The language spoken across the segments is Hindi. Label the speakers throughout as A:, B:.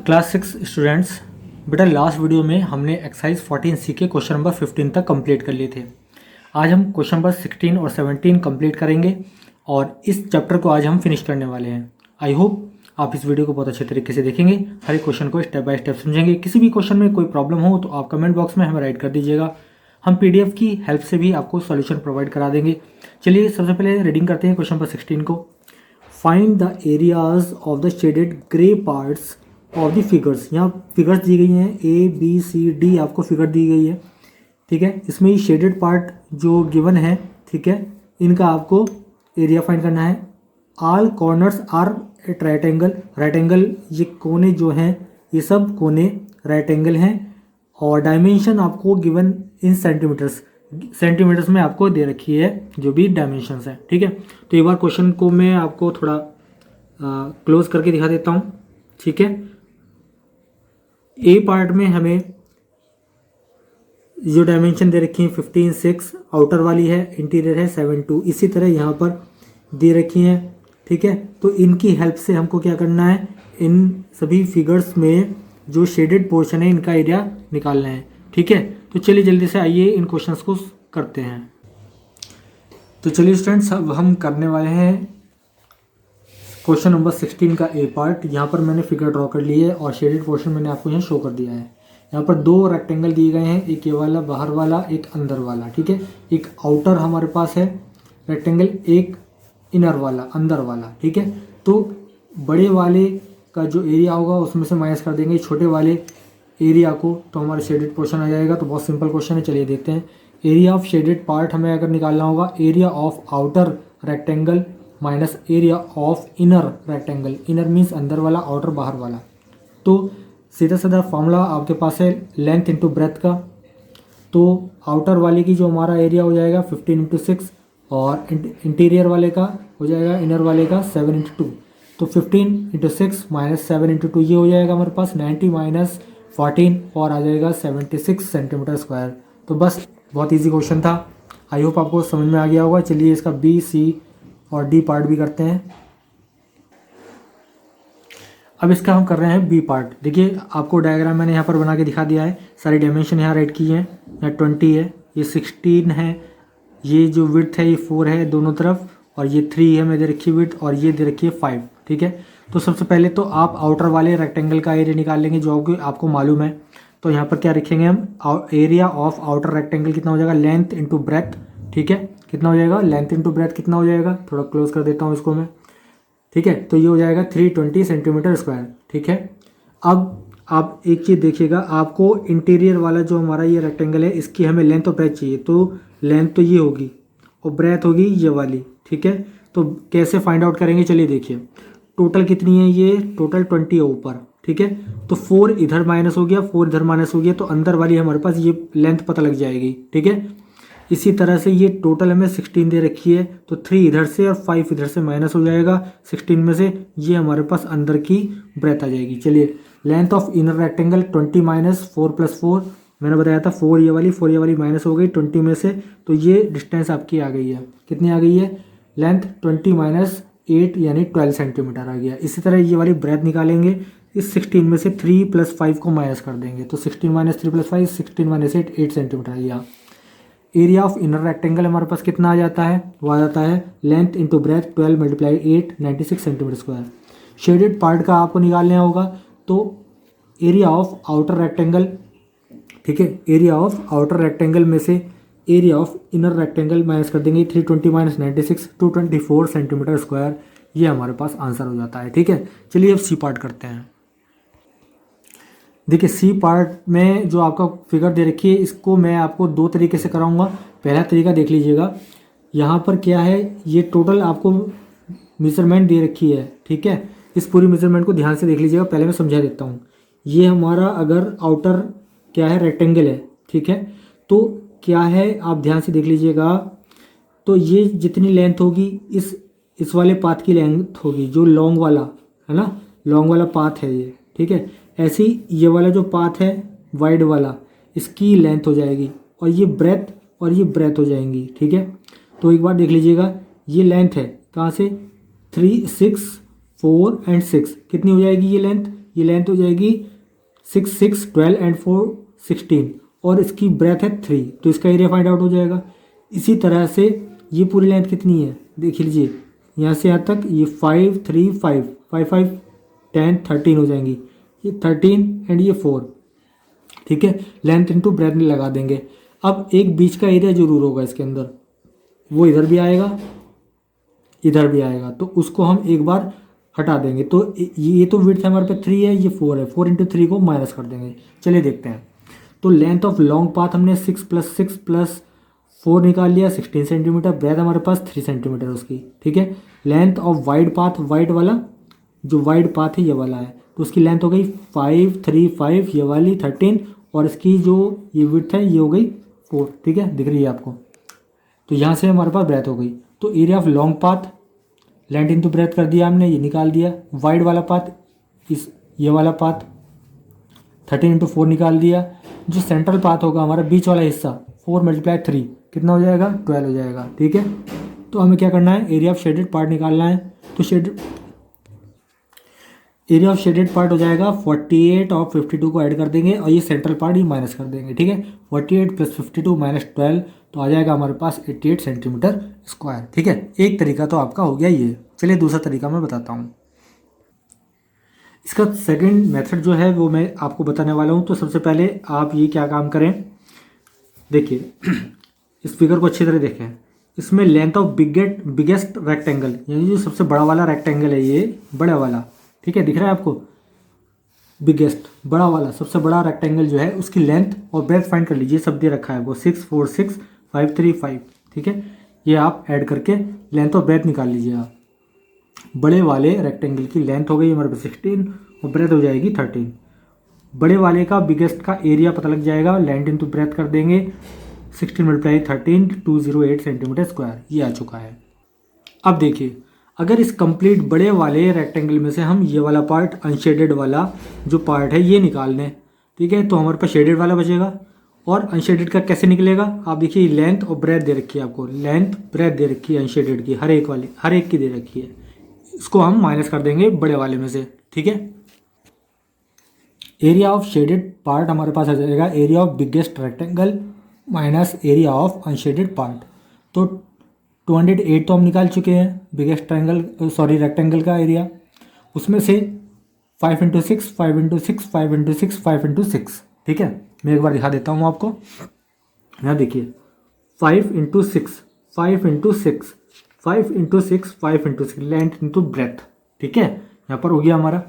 A: क्लास 6 स्टूडेंट्स, बेटा लास्ट वीडियो में हमने एक्सरसाइज 14C के क्वेश्चन नंबर 15 तक कंप्लीट कर लिए थे। आज हम क्वेश्चन नंबर 16 और 17 कंप्लीट करेंगे और इस चैप्टर को आज हम फिनिश करने वाले हैं। आई होप आप इस वीडियो को बहुत अच्छे तरीके से देखेंगे, हर एक क्वेश्चन को स्टेप बाय स्टेप समझेंगे। किसी भी क्वेश्चन में कोई प्रॉब्लम हो तो आप कमेंट बॉक्स में हमें राइट कर दीजिएगा, हम PDF की हेल्प से भी आपको सॉल्यूशन प्रोवाइड करा देंगे। चलिए सबसे पहले रीडिंग करते हैं क्वेश्चन नंबर 16 को। Find the areas of the shaded grey parts of the figures. यहाँ फिगर्स दी गई हैं ABCD, आपको फिगर दी गई है, ठीक है। इसमें ये शेडेड पार्ट जो गिवन है, ठीक है, इनका आपको एरिया फाइंड करना है। All corners are at right angle. Right angle, ये कोने जो हैं ये सब कोने राइट एंगल हैं और डायमेंशन आपको गिवन इन सेंटीमीटर्स में आपको दे रखी है जो भी डायमेंशंस है, ठीक है। तो एक बार क्वेश्चन को मैं आपको थोड़ा क्लोज करके दिखा देता हूँ, ठीक है। ए पार्ट में हमें जो डायमेंशन दे रखी है 15, 6 आउटर वाली है, इंटीरियर है 7, 2। इसी तरह यहाँ पर दे रखी हैं, ठीक है। तो इनकी हेल्प से हमको क्या करना है, इन सभी फिगर्स में जो शेडेड पोर्शन है इनका एरिया निकालना है, ठीक है। तो चलिए जल्दी से आइए इन क्वेश्चंस को करते हैं। तो चलिए स्टूडेंट्स, अब हम करने वाले हैं क्वेश्चन नंबर 16 का ए पार्ट। यहाँ पर मैंने फिगर ड्रॉ कर ली है और शेडेड पोर्शन मैंने आपको यहाँ शो कर दिया है। यहाँ पर दो रेक्टेंगल दिए गए हैं, एक ये वाला बाहर वाला, एक अंदर वाला, ठीक है। एक आउटर हमारे पास है रेक्टेंगल, एक इनर वाला अंदर वाला, ठीक है। तो बड़े वाले का जो एरिया होगा उसमें से माइनस कर देंगे छोटे वाले एरिया को, तो हमारा शेडेड पोर्शन आ जाएगा। तो बहुत सिंपल क्वेश्चन है, चलिए देखते हैं। एरिया ऑफ शेडेड पार्ट हमें अगर निकालना होगा, area of outer rectangle minus area of inner rectangle. Inner means अंदर वाला, आउटर बाहर वाला। तो सीधा सीधा फॉर्मूला आपके पास है लेंथ इंटू ब्रेथ का। तो आउटर वाले की जो हमारा एरिया हो जाएगा 15 × 6 और इंटीरियर वाले का हो जाएगा, इनर वाले का 7 × 2। तो 15 × 6 माइनस 7 × 2 ये हो जाएगा हमारे पास 90 माइनस 14 और आ जाएगा 76 सेंटीमीटर स्क्वायर। तो बस बहुत इजी क्वेश्चन था, आई होप आपको समझ में आ गया होगा। चलिए इसका B, C और D पार्ट भी करते हैं। अब इसका हम कर रहे हैं B पार्ट। देखिए आपको डायग्राम मैंने यहाँ पर बना के दिखा दिया है, सारी डायमेंशन यहाँ राइट की है। यहाँ 20 है, ये 16 है, ये जो विड्थ है ये 4 है दोनों तरफ, और ये 3 है मैं दे रखी विड्थ, और ये दे रखी है 5, ठीक है। तो सबसे पहले तो आप आउटर वाले रेक्टेंगल का एरिया निकाल लेंगे जो आपको मालूम है। तो यहाँ पर क्या रखेंगे हम, एरिया ऑफ आउटर रेक्टेंगल कितना हो जाएगा, लेंथ इंटू ब्रेथ, ठीक है। कितना हो जाएगा, लेंथ इंटू ब्रेथ कितना हो जाएगा, थोड़ा क्लोज कर देता हूँ इसको मैं, ठीक है। तो ये हो जाएगा 320 सेंटीमीटर स्क्वायर, ठीक है। अब आप एक चीज़ देखिएगा, आपको इंटीरियर वाला जो हमारा ये रेक्टेंगल है इसकी हमें लेंथ और ब्रेथ चाहिए। तो लेंथ तो ये होगी और ब्रेथ होगी ये वाली, ठीक है। तो कैसे फाइंड आउट करेंगे, चलिए देखिए। टोटल कितनी है, ये टोटल 20 है ऊपर, ठीक है। तो 4 इधर माइनस हो गया, 4 इधर माइनस हो गया, तो अंदर वाली हमारे पास ये लेंथ पता लग जाएगी, ठीक है। इसी तरह से ये टोटल हमें 16 दे रखी है, तो 3 इधर से और 5 इधर से माइनस हो जाएगा 16 में से, ये हमारे पास अंदर की ब्रेथ आ जाएगी। चलिए length of inner rectangle 20 minus 4 + 4, मैंने बताया था 4 ये वाली माइनस हो गई 20 में से, तो ये डिस्टेंस आपकी आ गई है, कितनी आ गई है, लेंथ 20 माइनस 8 यानी 12 सेंटीमीटर आ गया। इसी तरह ये वाली ब्रेथ निकालेंगे, इस 16 में से 3 + 5 को माइनस कर देंगे, तो 16 माइनस 3 + 5 16 माइनस 8 सेंटीमीटर आ गया। एरिया ऑफ इनर रेक्टेंगल हमारे पास कितना आ जाता है, वो आ जाता है length into breath 12 × 8 96 centimetre square. Shaded part का आपको निकालना होगा, तो एरिया ऑफ आउटर रेक्टेंगल, ठीक है, एरिया ऑफ आउटर रेक्टेंगल में से area of inner rectangle minus कर देंगे, 320 माइनस 96 224 सेंटीमीटर स्क्वायर, ये हमारे पास आंसर हो जाता है, ठीक है। चलिए अब C पार्ट करते हैं। देखिए C पार्ट में जो आपका फिगर दे रखी है इसको मैं आपको दो तरीके से कराऊंगा। पहला तरीका देख लीजिएगा, यहाँ पर क्या है, ये टोटल आपको मेजरमेंट दे रखी है, ठीक है। इस पूरी मेजरमेंट को ध्यान से देख लीजिएगा, पहले मैं समझा देता हूँ। ये हमारा अगर आउटर क्या है रेक्टेंगल है, ठीक है, तो क्या है आप ध्यान से देख लीजिएगा। तो ये जितनी लेंथ होगी इस वाले पाथ की लेंथ होगी, जो लॉन्ग वाला है ना, लॉन्ग वाला पाथ है ये, ठीक है। ऐसे ही ये वाला जो पाथ है वाइड वाला, इसकी लेंथ हो जाएगी, और ये ब्रेथ हो जाएंगी, ठीक है। तो एक बार देख लीजिएगा, ये लेंथ है कहाँ से, 3, 6, 4 और 6, कितनी हो जाएगी ये लेंथ, ये लेंथ हो जाएगी 6 6 12 एंड 4 16 और इसकी ब्रेथ है 3, तो इसका एरिया फाइंड आउट हो जाएगा। इसी तरह से ये पूरी लेंथ कितनी है देख लीजिए, यहाँ से यहाँ तक ये 5 3 5 5 5 10 13 हो जाएंगी, ये 13 एंड ये 4, ठीक है। लेंथ इंटू ब्रेथ में लगा देंगे। अब एक बीच का एरिया जरूर होगा इसके अंदर, वो इधर भी आएगा इधर भी आएगा, तो उसको हम एक बार हटा देंगे। तो ये तो विड्थ हमारे पे 3 है, ये 4 है, 4 इंटू 3 को माइनस कर देंगे। चलिए देखते हैं। तो लेंथ ऑफ लॉन्ग पाथ हमने 6 + 6 + 4 निकाल लिया, 16 सेंटीमीटर। ब्रेथ हमारे पास 3 सेंटीमीटर उसकी, ठीक है। Length of wide path, wide वाला जो वाइड पाथ है ये वाला है, तो उसकी लेंथ हो गई 5 3 5, ये वाली 13, और इसकी जो ये विड्थ है ये हो गई 4, ठीक है, दिख रही है आपको। तो यहाँ से हमारे पास ब्रेथ हो गई। तो area of long path length into breath कर दिया हमने, ये निकाल दिया। वाइड वाला पाथ ये वाला पाथ 13 इंटू 4 निकाल दिया। जो सेंट्रल पाथ होगा हमारा बीच वाला हिस्सा 4 × 3 कितना हो जाएगा 12 हो जाएगा, ठीक है। तो हमें क्या करना है, एरिया ऑफ शेडेड पार्ट निकालना है। तो एरिया ऑफ शेडेड पार्ट हो जाएगा 48 और 52 को ऐड कर देंगे और ये सेंट्रल पार्ट ही माइनस कर देंगे, ठीक है। 48 + 52 - 12 तो आ जाएगा हमारे पास 88 सेंटीमीटर स्क्वायर, ठीक है। एक तरीका तो आपका हो गया ये। चलिए दूसरा तरीका मैं बताता हूँ। इसका सेकंड मेथड जो है वो मैं आपको बताने वाला हूँ। तो सबसे पहले आप ये क्या काम करें, देखिए इस फिगर को अच्छी तरह देखें। इसमें लेंथ ऑफ बिगेस्ट रेक्टेंगल, यानी जो सबसे बड़ा वाला रेक्टेंगल है ये बड़ा वाला, ठीक है, दिख रहा है आपको। बिगेस्ट बड़ा वाला सबसे बड़ा रेक्टेंगल जो है उसकी लेंथ और ब्रेथ फाइंड कर लीजिए। सब दे रखा है वो 6 4 6 5 3 5, ठीक है। ये आप ऐड करके लेंथ और ब्रेथ निकाल लीजिए आप। बड़े वाले रेक्टेंगल की लेंथ हो गई हमारे पास 16 और ब्रेथ हो जाएगी 13। बड़े वाले का बिगेस्ट का एरिया पता लग जाएगा, लेंथ इंटू ब्रेथ कर देंगे, 16 × 13 208 सेंटीमीटर स्क्वायर, ये आ चुका है। अब देखिए अगर इस कंप्लीट बड़े वाले रेक्टेंगल में से हम ये वाला पार्ट अनशेडेड वाला जो पार्ट है ये निकाल लें, ठीक है, तो हमारे पास शेडेड वाला बचेगा। और अनशेडेड का कैसे निकलेगा, आप देखिए लेंथ और ब्रेथ दे रखी है आपको, लेंथ ब्रेथ दे रखी है अनशेडेड की, हर एक की दे रखी है। इसको हम माइनस कर देंगे बड़े वाले में से, ठीक है। एरिया ऑफ शेडेड पार्ट हमारे पास आ जाएगा area of biggest rectangle minus area of unshielded part. तो 208 तो हम निकाल चुके हैं बिगेस्ट रेक्टेंगल का एरिया। उसमें से 5 × 6 5 × 6 5 × 6 5 × 6, ठीक है। मैं एक बार दिखा देता हूँ आपको, यहाँ देखिए 5 × 6 5 × 6 5 × 6 5 × 6 लेंथ इंटू ब्रेथ, ठीक है, यहाँ पर हो गया हमारा।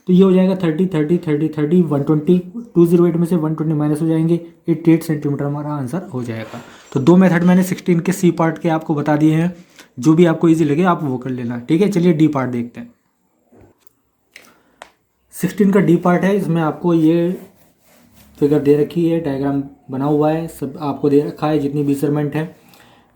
A: तो ये हो जाएगा 30 30 30 30 120, 208 में से 120 माइनस हो जाएंगे, 88 सेंटीमीटर हमारा आंसर हो जाएगा। तो दो मेथड मैंने 16 के सी पार्ट के आपको बता दिए हैं, जो भी आपको इजी लगे आप वो कर लेना, ठीक है। चलिए डी पार्ट देखते हैं। 16 का डी पार्ट है, इसमें आपको ये फिगर दे रखी है, डायग्राम बना हुआ है, सब आपको दे रखा है जितनी मेजरमेंट है।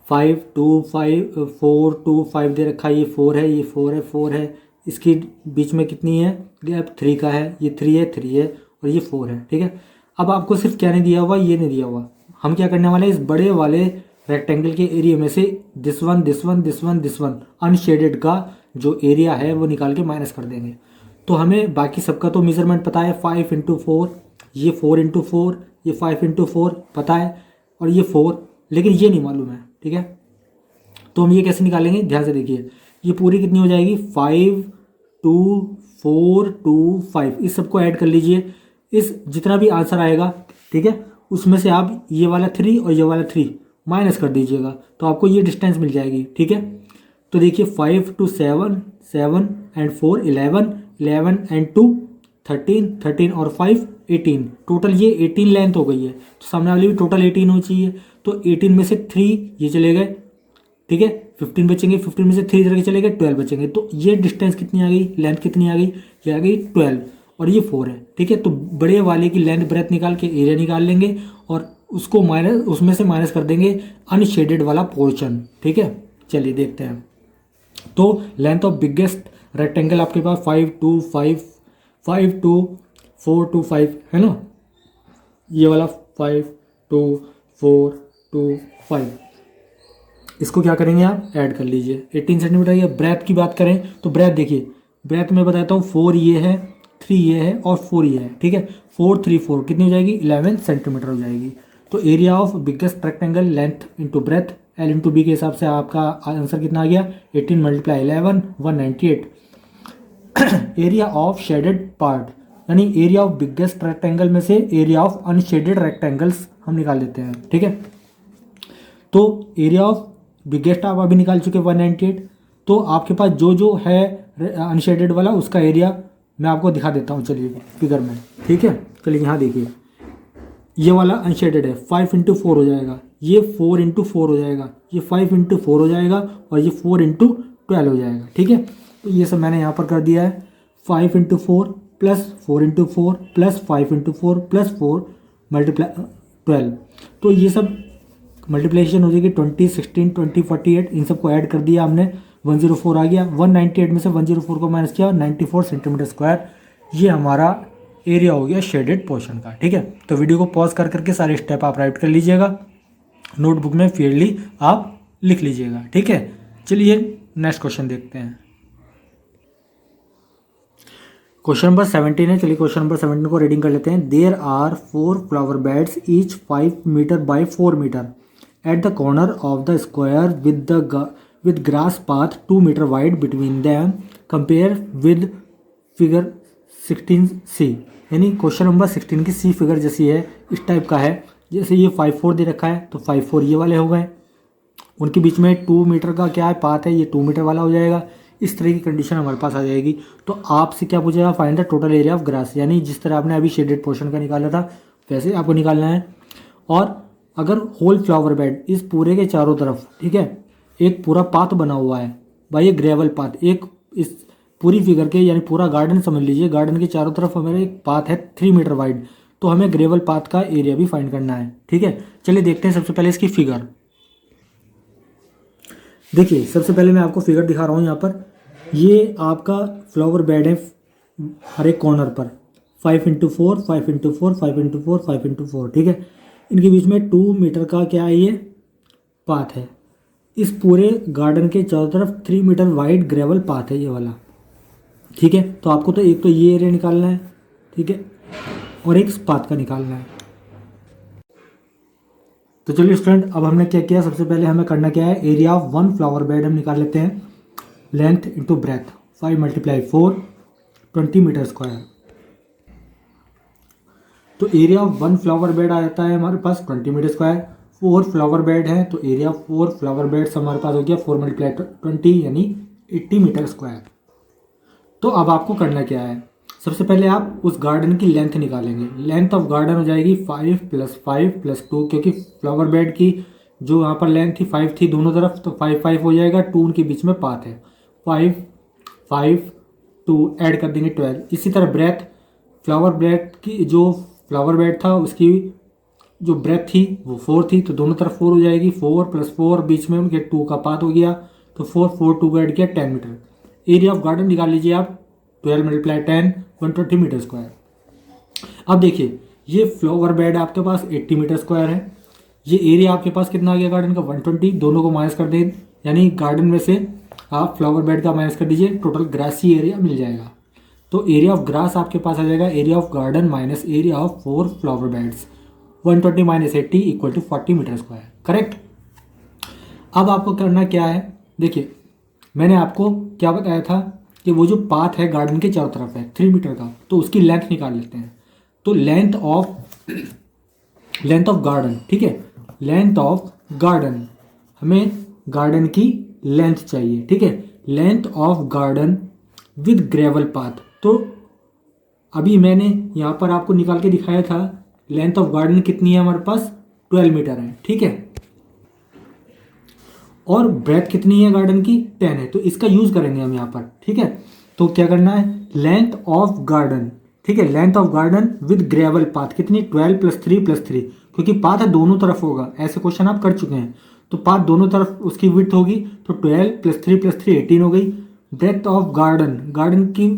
A: 5 2 5 4 2 5 दे रखा है, ये 4 है, ये 4 है 4 है, इसकी बीच में कितनी है गैप 3 का है, ये 3 है 3 है और ये 4 है, ठीक है। अब आपको सिर्फ क्या नहीं दिया हुआ, ये नहीं दिया हुआ। हम क्या करने वाले हैं, इस बड़े वाले रेक्टेंगल के एरिया में से दिस वन अनशेडेड का जो एरिया है वो निकाल के माइनस कर देंगे। तो हमें बाकी सबका तो मेजरमेंट पता है, 5 × 4, ये 4 × 4, ये 5 × 4 पता है, और ये 4, लेकिन ये नहीं मालूम है, ठीक है। तो हम ये कैसे निकालेंगे, ध्यान से देखिए। ये पूरी कितनी हो जाएगी 5 2 4 2 5, इस सबको ऐड कर लीजिए। इस जितना भी आंसर आएगा, ठीक है, उसमें से आप ये वाला 3 और ये वाला 3 माइनस कर दीजिएगा, तो आपको ये डिस्टेंस मिल जाएगी, ठीक है। तो देखिए 5 2 7 7 एंड 4 11 11 एंड 2 13 13 और 5 18, टोटल ये 18 लेंथ हो गई है। तो सामने वाली भी टोटल 18 होनी चाहिए। तो 18 में से 3 ये चले गए, ठीक है, 15 बचेंगे, 15 में से 3 इधर के चले गए, 12 बचेंगे। तो ये डिस्टेंस कितनी आ गई, लेंथ कितनी आ गई, ये आ गई 12 और ये 4 है, ठीक है। तो बड़े वाले की लेंथ ब्रेथ निकाल के एरिया निकाल लेंगे और उसको माइनस, उसमें से माइनस कर देंगे अनशेडेड वाला पोर्शन, ठीक है। चलिए देखते हैं। तो लेंथ ऑफ बिगेस्ट रेक्टेंगल आपके पास 5 2 5 5 2 4 2 5 है ना, ये वाला 5 2 4 2 5, इसको क्या करेंगे आप ऐड कर लीजिए। 18 सेंटीमीटर। ये ब्रेथ की बात करें तो ब्रेथ देखिए, ब्रेथ में बताता हूँ 4 ये है 3 ये है और 4 ये है, ठीक है। 4 3 4 कितनी हो जाएगी, 11 सेंटीमीटर हो जाएगी। तो area of biggest rectangle length into breadth L into B के हिसाब से आपका आंसर कितना आ गया, 18 × 11 198। एरिया ऑफ शेडेड पार्ट यानी एरिया ऑफ बिगेस्ट रेक्टेंगल में से एरिया ऑफ अनशेडेड रेक्टेंगल्स हम निकाल लेते हैं, ठीक है। तो एरिया ऑफ बिगेस्ट आप अभी निकाल चुके 198। तो आपके पास जो जो है अनशेडेड वाला उसका एरिया मैं आपको दिखा देता हूँ, चलिए फिगर में, ठीक है। चलिए यहाँ देखिए, ये वाला अनशेडेड है, 5 × 4 हो जाएगा, ये 4 × 4 हो जाएगा, ये 5 × 4 हो जाएगा और ये 4 × 12 हो जाएगा, ठीक है। तो ये सब मैंने यहाँ पर कर दिया है, 5 × 4 प्लस 4 × 4 प्लस 5 × 4 प्लस 4 मल्टीप्लाई 12। तो ये सब मल्टीप्लिकेशन हो जाएगी 20 16 20 48, इन सबको ऐड कर दिया हमने, 104 आ गया। 198 में से 104 को माइनस किया, 94 सेंटीमीटर स्क्वायर। ये हमारा एरिया हो गया शेडेड पोर्शन का, ठीक है। तो वीडियो को पॉज कर करके सारे स्टेप आप राइट कर लीजिएगा, नोटबुक में फेयरली आप लिख लीजिएगा, ठीक है। चलिए नेक्स्ट क्वेश्चन देखते हैं। क्वेश्चन नंबर 17 है, चलिए क्वेश्चन नंबर 17 को रीडिंग कर लेते हैं। There are 4 flower beds each 5 metre by 4 metre at the corner of the square with grass path 2 metre wide between them, compare with figure 16C। यानी क्वेश्चन नंबर 16 की सी फिगर जैसी है, इस टाइप का है। जैसे ये 5 4 दे रखा है तो 5 4 ये वाले हो गए, उनके बीच में 2 मीटर का क्या है पाथ है, ये 2 मीटर वाला हो जाएगा। इस तरह की कंडीशन हमारे पास आ जाएगी। तो आपसे क्या पूछेगा, find the total area of grass, यानी जिस तरह आपने अभी शेडेड पोर्शन का निकाला था वैसे आपको निकालना है। और अगर होल फ्लावर बेड इस पूरे के चारों तरफ, ठीक है, एक पूरा पाथ बना हुआ है भाई, ये ग्रेवल पाथ, एक इस पूरी फिगर के यानी पूरा गार्डन समझ लीजिए, गार्डन के चारों तरफ हमारा एक पाथ है 3 मीटर वाइड, तो हमें ग्रेवल पाथ का एरिया भी फाइंड करना है, ठीक है। चलिए देखते हैं सबसे पहले इसकी फिगर। देखिए सबसे पहले मैं आपको फिगर दिखा रहा हूँ यहाँ पर, ये आपका फ्लावर बेड है हर एक कॉर्नर पर, 5 × 4 5 × 4 5 × 4 5 × 4, ठीक है। इनके बीच में 2 मीटर का क्या है, ये पाथ है। इस पूरे गार्डन के चारों तरफ 3 मीटर वाइड ग्रेवल पाथ है ये वाला, ठीक है। तो आपको तो एक तो ये एरिया निकालना है, ठीक है, और एक पाथ का निकालना है। तो चलिए स्टूडेंट, अब हमने क्या किया, सबसे पहले हमें करना क्या है, एरिया ऑफ 1 फ्लावर बेड हम निकाल लेते हैं। Length into breadth 5 × 4 20 metre square. तो एरिया ऑफ 1 फ्लावर बेड आ जाता है हमारे पास 20 मीटर स्क्वायर। 4 फ्लावर बेड है तो एरिया ऑफ 4 फ्लावर बेड्स हमारे पास हो गया 4 × 20 यानी 80 मीटर स्क्वायर। तो अब आपको करना क्या है, सबसे पहले आप उस गार्डन की लेंथ निकालेंगे। लेंथ ऑफ गार्डन हो जाएगी 5 + 5 + 2, क्योंकि फ्लावर बेड की जो यहाँ पर लेंथ थी 5 थी दोनों तरफ, तो 5 5 हो जाएगा, 2 उनके बीच में पाथ है, 5 5 2 ऐड कर देंगे 12। इसी तरह ब्रेथ, फ्लावर बेड की जो फ्लावर बेड था उसकी जो ब्रेथ थी वो 4 थी, तो दोनों तरफ 4 हो जाएगी, 4 + 4 बीच में उनके 2 का पाथ हो गया, तो 4 4 2 का ऐड किया 10 मीटर। एरिया ऑफ गार्डन निकाल लीजिए आप, 12 × 10 120 मीटर स्क्वायर। अब देखिए ये फ्लावर बेड आपके पास 80 मीटर स्क्वायर है, ये एरिया आपके पास कितना आ गया गार्डन का 120, दोनों को माइनस कर दें, यानी गार्डन में से आप फ्लावर बेड का माइनस कर दीजिए, टोटल ग्रासी एरिया मिल जाएगा। तो एरिया ऑफ ग्रास आपके पास आ जाएगा area of garden minus area of 4 flower beds, 120 - 80 = 40 metre square, correct. अब आपको करना क्या है, देखिए मैंने आपको क्या बताया था कि वो जो पाथ है गार्डन के चारों तरफ है 3 मीटर का, तो उसकी लेंथ निकाल लेते हैं। तो लेंथ ऑफ गार्डन, ठीक है, लेंथ ऑफ गार्डन, हमें गार्डन की लेंथ चाहिए, ठीक है। Length of garden with gravel path, तो अभी मैंने यहाँ पर आपको निकाल के दिखाया था, लेंथ ऑफ गार्डन कितनी है हमारे पास 12 मीटर है, ठीक है, और ब्रेथ कितनी है गार्डन की 10 है, तो इसका यूज करेंगे हम यहाँ पर, ठीक है। तो क्या करना है, लेंथ ऑफ गार्डन, ठीक है, length of garden with gravel path कितनी 12 + 3 + 3, क्योंकि पाथ है दोनों तरफ होगा, ऐसे क्वेश्चन आप कर चुके हैं, तो पाथ दोनों तरफ उसकी विड्थ होगी, तो 12 + 3 + 3 18 हो गई। ब्रेथ ऑफ गार्डन, गार्डन की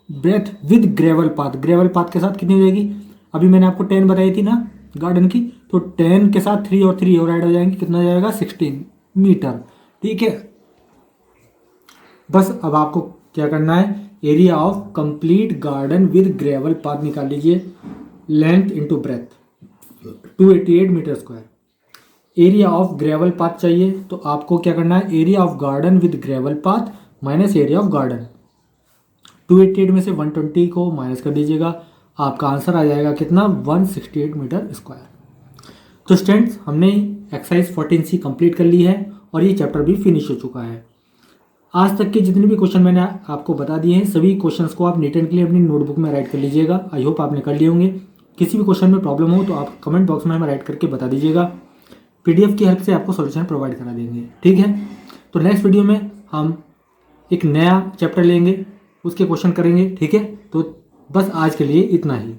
A: breadth with gravel path, gravel path के साथ कितनी हो जाएगी, अभी मैंने आपको 10 बताई थी ना गार्डन की, तो 10 के साथ 3 और 3 और ऐड हो जाएंगे, कितना हो जाएगा 16 मीटर, ठीक है। बस अब आपको क्या करना है, area of complete garden with gravel path निकाल लीजिए, length into breadth 288 metre square. Area of gravel path चाहिए तो आपको क्या करना है, area of garden with gravel path minus area of garden. 288 में से 120 को माइनस कर दीजिएगा, आपका आंसर आ जाएगा कितना, 168 मीटर स्क्वायर। तो स्टूडेंट्स हमने एक्सरसाइज 14C कंप्लीट कर ली है और ये चैप्टर भी फिनिश हो चुका है। आज तक के जितने भी क्वेश्चन मैंने आपको बता दिए हैं सभी क्वेश्चंस को आप नीट एंड क्लीन अपनी नोटबुक में राइट कर लीजिएगा। आई होप आपने कर लिए होंगे। किसी भी क्वेश्चन में प्रॉब्लम हो तो आप कमेंट बॉक्स में हमें राइट करके बता दीजिएगा। PDF की हेल्प से आपको सॉल्यूशन प्रोवाइड करा देंगे, ठीक है। तो नेक्स्ट वीडियो में हम एक नया चैप्टर लेंगे, उसके क्वेश्चन करेंगे, ठीक है। तो बस आज के लिए इतना ही।